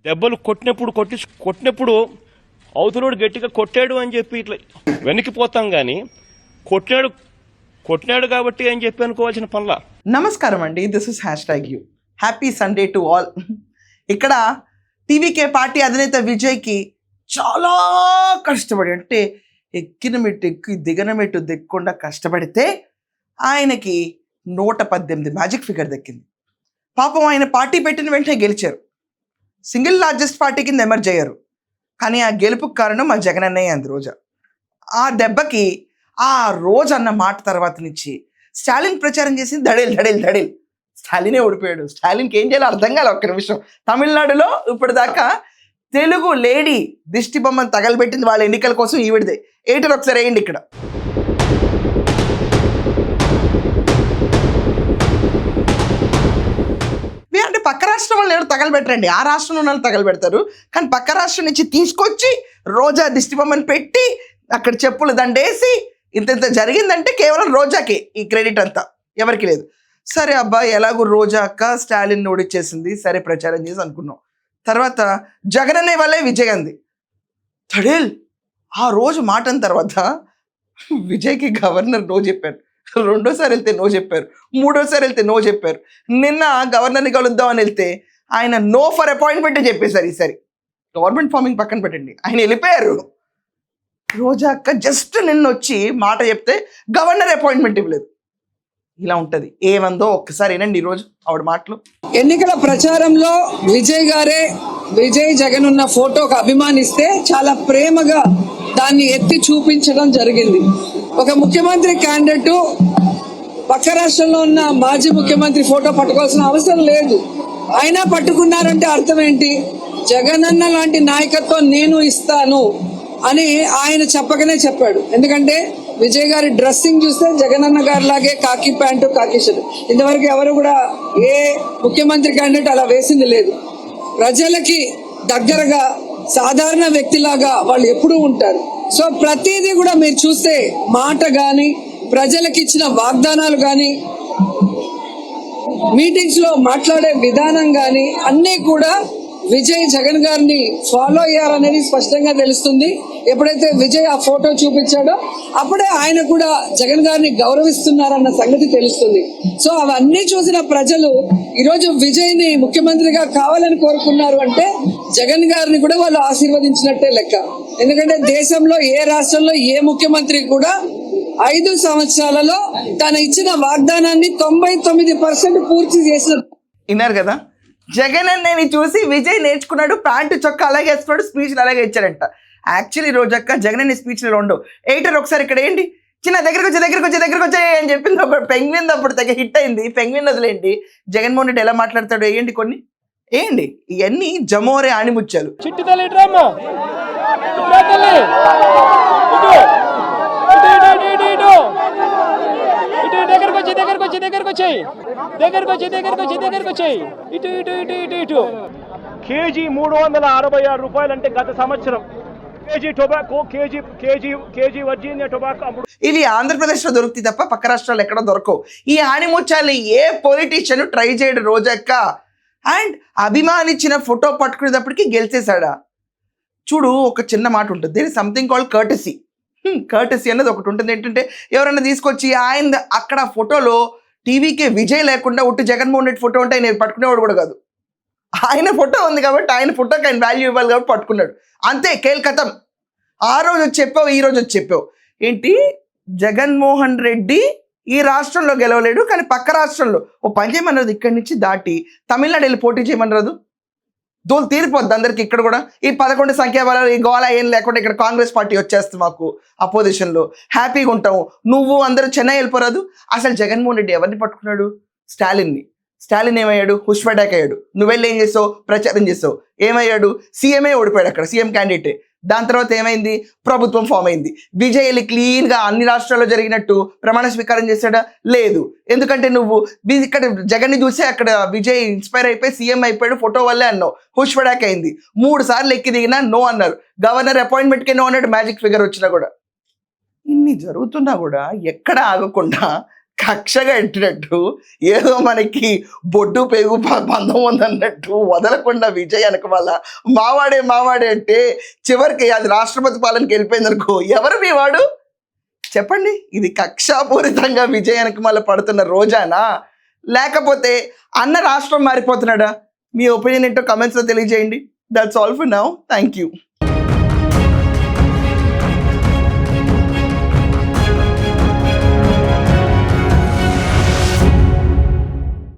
దెబ్బలు కొట్టినప్పుడు అవతలోడు గట్టిగా కొట్టాడు అని చెప్పి ఇట్లా వెనక్కిపోతాం కానీ కొట్టినాడు కాబట్టి అని చెప్పి అనుకోవాల్సిన పనుల. నమస్కారం అండి, this is #you. Happy Sunday to all. ఇక్కడ టీవీకే పార్టీ అధినేత విజయ్కి చాలా కష్టపడి, అంటే ఎక్కిన మెట్టు ఎక్కి దిగన మెట్టు దిగకుండా కష్టపడితే ఆయనకి 118 మ్యాజిక్ ఫిగర్ దక్కింది. పాపం ఆయన పార్టీ పెట్టిన వెంటనే గెలిచారు, సింగిల్ లార్జెస్ట్ పార్టీ కింద ఎమర్జ్ అయ్యారు. కానీ ఆ గెలుపుకు కారణం మా జగన్ అన్నయ్య అంది రోజా. ఆ దెబ్బకి ఆ రోజు అన్న మాట తర్వాత నుంచి స్టాలిన్ ప్రచారం చేసింది ధడేల్. స్టాలినే ఓడిపోయాడు. స్టాలిన్కి ఏం చేయాలో అర్థం కాలే ఒక్క నిమిషం. తమిళనాడులో ఇప్పటిదాకా తెలుగు లేడీ దిష్టి బొమ్మను తగలబెట్టింది వాళ్ళ ఎన్నికల కోసం ఈవిడిదే. ఏంటని ఒకసారి వేయండి ఇక్కడ. అంటే పక్క రాష్ట్రం వాళ్ళు ఎవరు తగలబెట్టరండి, ఆ రాష్ట్రంలో వాళ్ళు తగలబెడతారు. కానీ పక్క రాష్ట్రం నుంచి తీసుకొచ్చి రోజా దిష్టి బొమ్మను పెట్టి అక్కడ చెప్పులు దండేసి ఇంత జరిగిందంటే కేవలం రోజాకే ఈ క్రెడిట్ అంతా, ఎవరికి లేదు. సరే అబ్బా, ఎలాగో రోజా అక్క స్టాలిన్ ఓడిచ్చేసింది, సరే ప్రచారం చేసి అనుకున్నాం. తర్వాత జగన్ అనే వాళ్ళే విజయ్ అంది. తడేల్ ఆ రోజు మాటన తర్వాత విజయ్కి గవర్నర్ నో చెప్పారు, రెండోసారి వెళ్తే నో చెప్పారు, మూడోసారి వెళ్తే నో చెప్పారు. నిన్న గవర్నర్ని కలుద్దామని వెళ్తే ఆయన నో ఫర్ అపాయింట్మెంట్ చెప్పేశారు. ఈసారి గవర్నమెంట్ ఫార్మింగ్ పక్కన పెట్టండి, ఆయన వెళ్ళిపోయారు. రోజా అక్క జస్ట్ నిన్న వచ్చి మాట చెప్తే గవర్నర్ అపాయింట్మెంట్ ఇవ్వలేదు. ఇలా ఉంటది. ఏమందో ఒక్కసారి ఏనండి ఈరోజు ఆవిడ మాటలు. ఎన్నికల ప్రచారంలో విజయ్ జగన్ ఉన్న ఫోటోకు అభిమానిస్తే చాలా ప్రేమగా దాన్ని ఎత్తి చూపించడం జరిగింది. ఒక ముఖ్యమంత్రి క్యాండిడేట్ పక్క రాష్ట్రంలో ఉన్న మాజీ ముఖ్యమంత్రి ఫోటో పట్టుకోవాల్సిన అవసరం లేదు. అయినా పట్టుకున్నారంటే అర్థం ఏంటి? జగనన్న లాంటి నాయకత్వం నేను ఇస్తాను అని ఆయన చెప్పకనే చెప్పాడు. ఎందుకంటే విజయ్ గారి డ్రెస్సింగ్ చూస్తే జగనన్న గారి లాగే కాకి ప్యాంటు కాకి షర్ట్. ఇంతవరకు ఎవరు కూడా ఏ ముఖ్యమంత్రి క్యాండిడేట్ అలా వేసింది లేదు. ప్రజలకి దగ్గరగా సాధారణ వ్యక్తిలాగా వాళ్ళు ఎప్పుడూ ఉంటారు. సో ప్రతిదీ కూడా మీరు చూస్తే మాట కానీ, ప్రజలకు ఇచ్చిన వాగ్దానాలు కానీ, మీటింగ్స్ లో మాట్లాడే విధానం కానీ అన్నీ కూడా విజయ్ జగన్ గారిని ఫాలో అయ్యారనేది స్పష్టంగా తెలుస్తుంది. ఎప్పుడైతే విజయ్ ఆ ఫోటో చూపించాడో అప్పుడే ఆయన కూడా జగన్ గారిని గౌరవిస్తున్నారన్న సంగతి తెలుస్తుంది. సో అవన్నీ చూసిన ప్రజలు ఈరోజు విజయ్ని ముఖ్యమంత్రిగా కావాలని కోరుకున్నారు అంటే జగన్ గారిని కూడా వాళ్ళు ఆశీర్వదించినట్టే లెక్క. ఎందుకంటే దేశంలో ఏ రాష్ట్రంలో ఏ ముఖ్యమంత్రి కూడా 5 సంవత్సరాలలో తను ఇచ్చిన వాగ్దానాన్ని 99% పూర్తి చేసిన. విన్నారు కదా, జగన్ అన్నని చూసి విజయ్ నేర్చుకున్నాడు. ప్యాంటు చొక్కా అలాగే వేసుకున్నాడు, స్పీచ్లు అలాగే ఇచ్చాడంట. యాక్చువల్లీ రోజక్క జగన్ అన్ని స్పీచ్లు ఉండవు. ఎయిటర్ ఒకసారి ఇక్కడ ఏంటి చిన్న దగ్గరకు వచ్చే అని చెప్పింది. ఒక పెంగ్విన్ అప్పుడు తెగ హిట్ అయింది. పెంగ్విన్ వదిలేండి, జగన్మోహన్ రెడ్డి ఎలా మాట్లాడతాడు వేయండి కొన్ని. ఏంటి ఇవన్నీ జమోరే ఆణిముచ్చాలు. కేజీ 366 రూపాయలు అంటే గత సంవత్సరం KG tobacco, KG Virginia tobacco అప్పుడు. ఇవి ఆంధ్రప్రదేశ్ లో దొరుకుతాయి తప్ప పక్క రాష్ట్రాలు ఎక్కడ దొరకవు. ఈ ఆణిముచ్చాలు ఏ పొలిటీషియన్ ట్రై చేయడు రోజక్క. And అభిమానించిన photo పట్టుకునేటప్పటికి గెలిచేశాడా? చూడు, ఒక చిన్న మాట ఉంటుంది, there is something called courtesy. Courtesy అన్నది ఒకటి ఉంటుంది. ఏంటంటే ఎవరైనా తీసుకొచ్చి ఆయన అక్కడ ఫోటోలో టీవీకే విజయ్ లేకుండా ఉట్టి జగన్మోహన్ రెడ్డి ఫోటో ఉంటే ఆయన పట్టుకునేవాడు కూడా కాదు. ఆయన ఫోటో ఉంది కాబట్టి ఆయన ఫోటోకి ఆయన వాల్యూ ఇవ్వాలి కాబట్టి పట్టుకున్నాడు. అంతే, కేల్కతం. ఆ రోజు వచ్చి చెప్పావు, ఈ రోజు వచ్చి చెప్పావు. ఏంటి జగన్మోహన్ రెడ్డి ఈ రాష్ట్రంలో గెలవలేడు, కానీ పక్క రాష్ట్రంలో ఓ పని చేయమన్నది, ఇక్కడి నుంచి దాటి తమిళనాడు వెళ్ళి పోటీ చేయమన్నది. దోలు తీరిపోద్ది అందరికి. ఇక్కడ కూడా ఈ 11 సంఖ్యాబలాలు ఈ గోళ ఏం లేకుండా ఇక్కడ కాంగ్రెస్ పార్టీ వచ్చేస్తుంది, మాకు అపోజిషన్లో హ్యాపీగా ఉంటాము. నువ్వు అందరూ చెన్నై వెళ్ళిపోరాదు. అసలు జగన్మోహన్ రెడ్డి ఎవరిని పట్టుకున్నాడు? స్టాలిన్ని. స్టాలిన్ ఏమయ్యాడు? హుష్ అటాక్ అయ్యాడు. నువ్వెళ్ళి ఏం చేసావు? ప్రచారం చేసావు. ఏమయ్యాడు? సీఎంఏ ఓడిపోయాడు అక్కడ, సీఎం క్యాండిడేటే. దాని తర్వాత ఏమైంది? ప్రభుత్వం ఫామ్ అయింది. విజయ్ వెళ్ళి క్లీన్గా అన్ని రాష్ట్రాల్లో జరిగినట్టు ప్రమాణ స్వీకారం చేశాడా? లేదు. ఎందుకంటే నువ్వు ఇక్కడ జగన్ని చూసి అక్కడ విజయ్ ఇన్స్పైర్ అయిపోయి సీఎం అయిపోయాడు ఫోటో వల్లే అన్నావు. హుష్ పడాక్ అయింది. 3 సార్లు ఎక్కి దిగినా నో అన్నారు. గవర్నర్ అపాయింట్మెంట్కే నో అన్నాడు, మ్యాజిక్ ఫిగర్ వచ్చినా కూడా. ఇన్ని జరుగుతున్నా కూడా ఎక్కడ ఆగకుండా కక్షగా ఎట్టినట్టు ఏదో మనకి బొడ్డు పేగు బంధం ఉందన్నట్టు వదలకుండా విజయ్ వెనకమాల మావాడే అంటే చివరికి అది రాష్ట్రపతి పాలనకి వెళ్ళిపోయింది అనుకో, ఎవరు మీ వాడు చెప్పండి? ఇది కక్షాపూరితంగా విజయ్ వెనకమాల పడుతున్న రోజానా, లేకపోతే అన్న రాష్ట్రం మారిపోతున్నాడా? మీ ఒపీనియన్ ఏంటో కమెంట్స్లో తెలియజేయండి. That's all for now. Thank you.